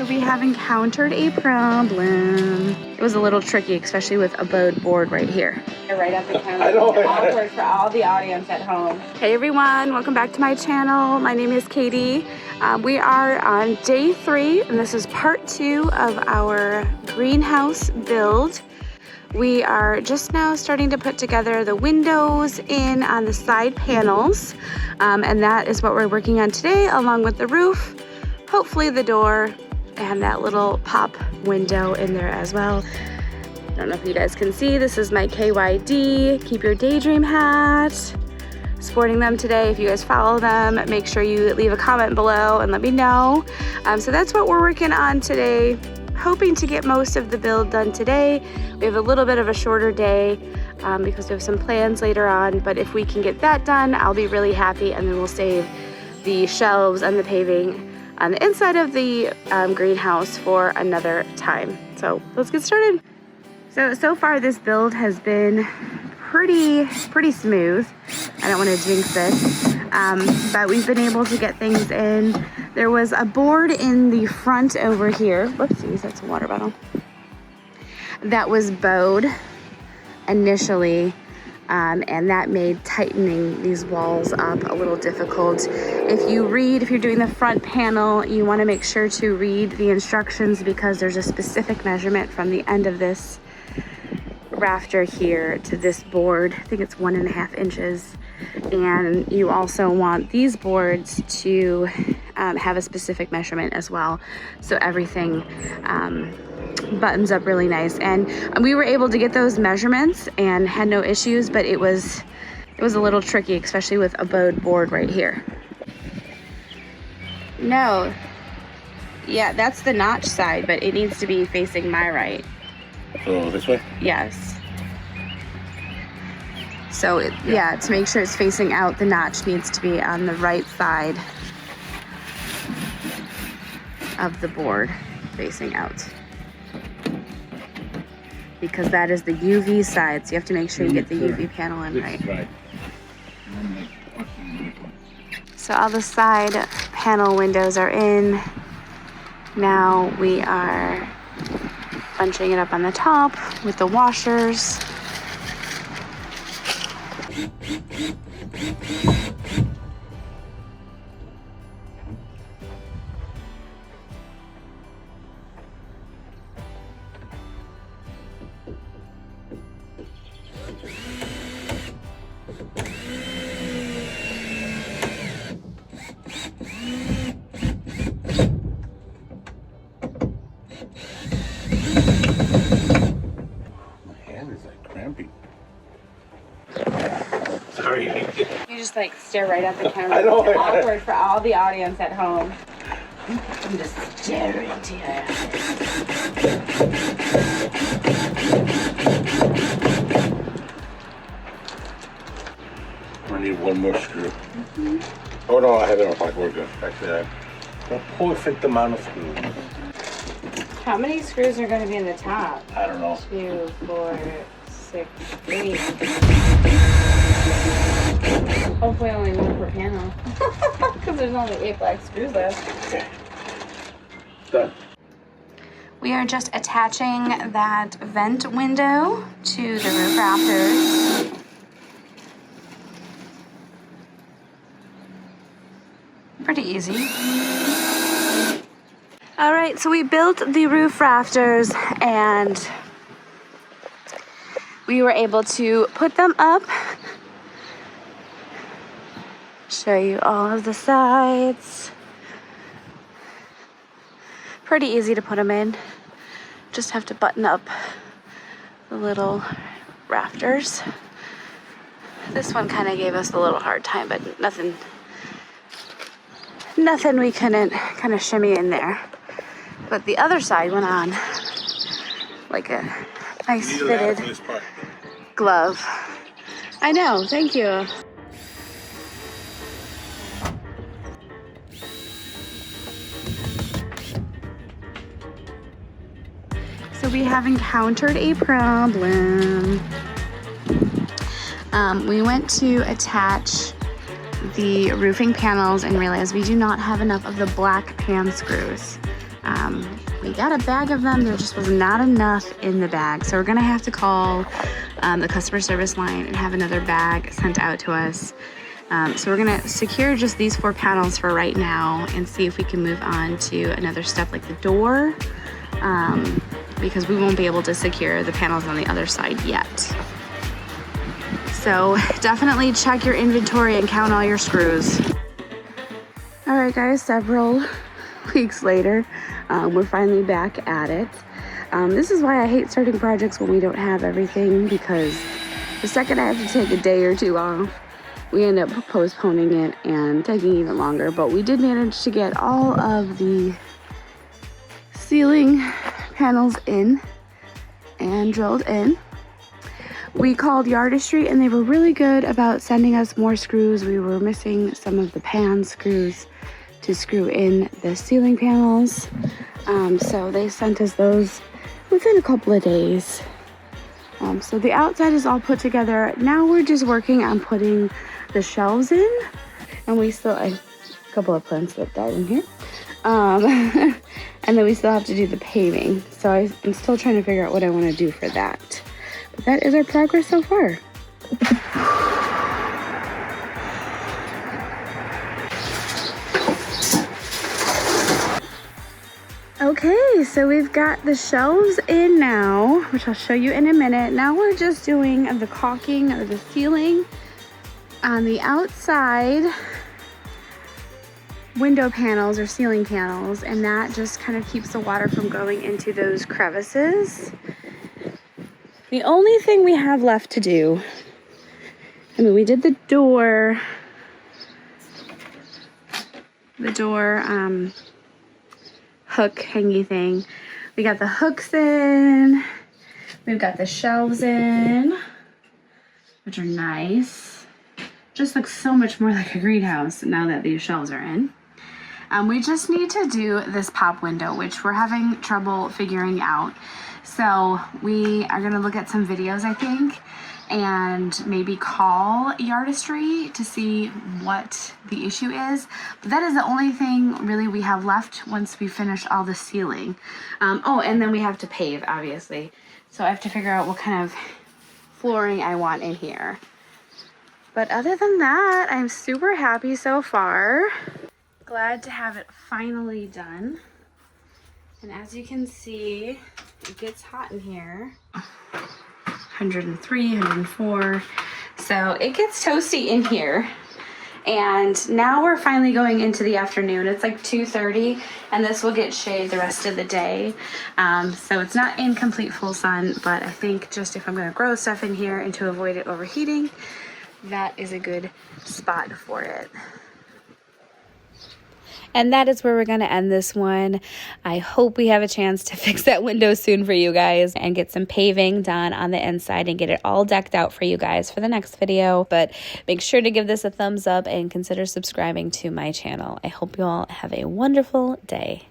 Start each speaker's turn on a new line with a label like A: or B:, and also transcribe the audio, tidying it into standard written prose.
A: So we have encountered a problem. It was a little tricky, especially with a bowed board right here. Right up the counter. Awkward for all the audience at home. Hey everyone, welcome back to my channel. My name is Katie. We are on day 3, and this is part 2 of our greenhouse build. We are just now starting to put together the windows in on the side panels, and that is what we're working on today, along with the roof, hopefully the door, and that little pop window in there as well. I don't know if you guys can see, this is my KYD, Keep Your Daydream hat. Sporting them today. If you guys follow them, make sure you leave a comment below and let me know. So that's what we're working on today. Hoping to get most of the build done today. We have a little bit of a shorter day because we have some plans later on, but if we can get that done, I'll be really happy, and then we'll save the shelves and the paving on the inside of the greenhouse for another time. So let's get started. So far this build has been pretty smooth. I don't want to jinx it, but we've been able to get things in. There was a board in the front over here. Whoopsies, that's a water bottle. That was bowed initially, and that made tightening these walls up a little difficult. If you're doing the front panel, you want to make sure to read the instructions, because there's a specific measurement from the end of this rafter here to this board. I think it's 1.5 inches. And you also want these boards to have a specific measurement as well, so everything buttons up really nice. And we were able to get those measurements and had no issues, but it was a little tricky, especially with a bowed board right here. No, yeah, that's the notch side, but it needs to be facing my right.
B: So this way?
A: Yes. So yeah, to make sure it's facing out, the notch needs to be on the right side of the board, facing out. Because that is the UV side, so you have to make sure you get the UV panel in right. So all the side panel windows are in. Now we are bunching it up on the top with the washers.
B: Sorry.
A: You just like stare right at the camera.
B: I know.
A: It's awkward for all the audience at home. I'm just staring into your eyes.
B: I need one more screw. Oh no, I have it on my pocket. We're good. Actually, I have a perfect amount of screws.
A: How many screws are going to be in the top?
B: I don't know.
A: 2, 4, 6, 8. Hopefully only one per panel. Because there's only 8 black screws left.
B: Okay. Done.
A: We are just attaching that vent window to the roof rafters. Pretty easy. All right, so we built the roof rafters and we were able to put them up. Show you all of the sides. Pretty easy to put them in. Just have to button up the little rafters. This one kind of gave us a little hard time, but nothing we couldn't kind of shimmy in there. But the other side went on like a nice fitted glove. I know, thank you. So we have encountered a problem. We went to attach the roofing panels and realized we do not have enough of the black pan screws. We got a bag of them. There just was not enough in the bag. So we're gonna have to call the customer service line and have another bag sent out to us. So we're gonna secure just these 4 panels for right now and see if we can move on to another step like the door, because we won't be able to secure the panels on the other side yet. So definitely check your inventory and count all your screws. All right guys, several weeks later, we're finally back at it. This is why I hate starting projects when we don't have everything, because the second I have to take a day or 2 off, we end up postponing it and taking even longer. But we did manage to get all of the ceiling panels in and drilled in. We called Yardistry and they were really good about sending us more screws. We were missing some of the pan screws to screw in the ceiling panels. So they sent us those within a couple of days. So the outside is all put together. Now we're just working on putting the shelves in, and we still, a couple of plants that died in here. And then we still have to do the paving. So I'm still trying to figure out what I want to do for that. But that is our progress so far. Okay, so we've got the shelves in now, which I'll show you in a minute. Now we're just doing the caulking or the sealing on the outside window panels or ceiling panels, and that just kind of keeps the water from going into those crevices. The only thing we have left to do, I mean, we did the door hook hangy thing. We got the hooks in, we've got the shelves in, which are nice. Just looks so much more like a greenhouse now that these shelves are in. We just need to do this pop window, which we're having trouble figuring out. So we are gonna look at some videos, I think, and maybe call Yardistry to see what the issue is. But that is the only thing really we have left once we finish all the ceiling. Oh, and then we have to pave, obviously. So I have to figure out what kind of flooring I want in here. But other than that, I'm super happy so far. Glad to have it finally done. And as you can see, it gets hot in here. 103, 104. So it gets toasty in here. And now we're finally going into the afternoon. It's like 2:30, and this will get shade the rest of the day. So it's not in complete full sun, but I think just if I'm gonna grow stuff in here and to avoid it overheating, that is a good spot for it. And that is where we're going to end this one. I hope we have a chance to fix that window soon for you guys and get some paving done on the inside and get it all decked out for you guys for the next video. But make sure to give this a thumbs up and consider subscribing to my channel. I hope you all have a wonderful day.